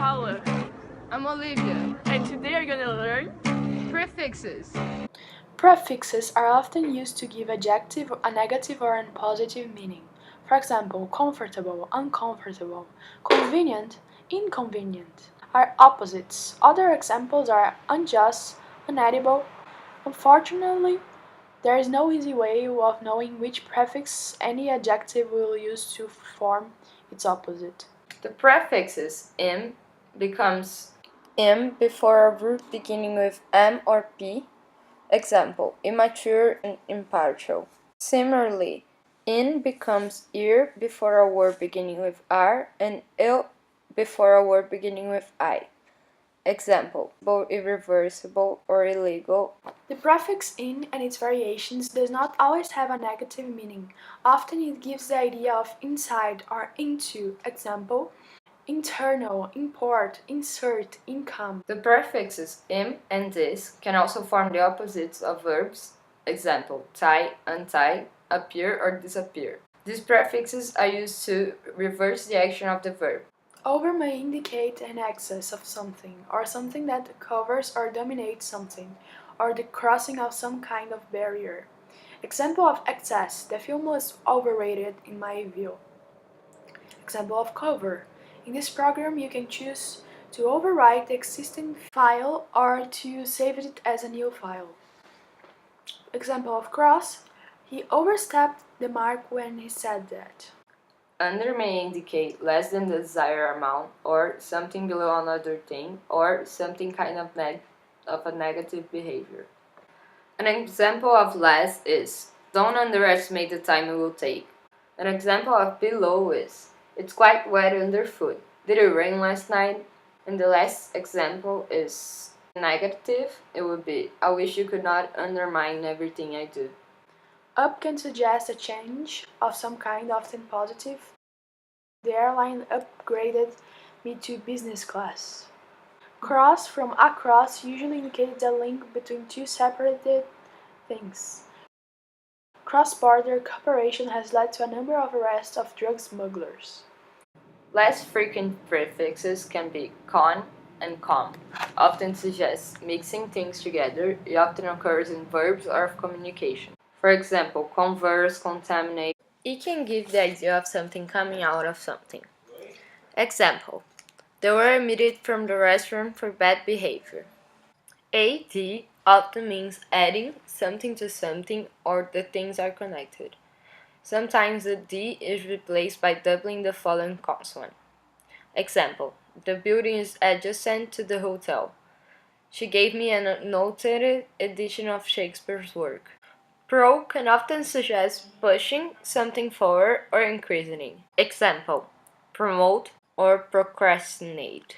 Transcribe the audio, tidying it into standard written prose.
Paula. I'm Olivia, and today we're gonna learn prefixes. Prefixes are often used to give adjective a negative or a positive meaning. For example, comfortable, uncomfortable, convenient, inconvenient are opposites. Other examples are unjust, unedible. Unfortunately, there is no easy way of knowing which prefix any adjective will use to form its opposite. The prefixes im becomes im before a verb beginning with m or p. Example, immature and impartial. Similarly, in becomes ir before a word beginning with r and il before a word beginning with I. Example, both irreversible or illegal. The prefix in and its variations does not always have a negative meaning. Often it gives the idea of inside or into. Example, internal, import, insert, income. The prefixes im and dis can also form the opposites of verbs. Example, tie, untie, appear or disappear. These prefixes are used to reverse the action of the verb. Over may indicate an excess of something, or something that covers or dominates something, or the crossing of some kind of barrier. Example of excess, the film was overrated in my view. Example of cover. In this program you can choose to overwrite the existing file or to save it as a new file. Example of cross. He overstepped the mark when he said that. Under may indicate less than the desired amount, or something below another thing, or something kind of a negative behavior. An example of less is, don't underestimate the time it will take. An example of below is, it's quite wet underfoot. Did it rain last night? And the last example is negative. It would be, I wish you could not undermine everything I do. Up can suggest a change of some kind, often positive. The airline upgraded me to business class. Cross from across usually indicates a link between two separated things. Cross-border cooperation has led to a number of arrests of drug smugglers. Less frequent prefixes can be con and com. Often suggests mixing things together. It often occurs in verbs or of communication. For example, converse, contaminate. It can give the idea of something coming out of something. Example, they were omitted from the restaurant for bad behavior. AD often means adding something to something or the things are connected. Sometimes the D is replaced by doubling the following consonant. Example, the building is adjacent to the hotel. She gave me an annotated edition of Shakespeare's work. Pro can often suggest pushing something forward or increasing. Example, promote or procrastinate.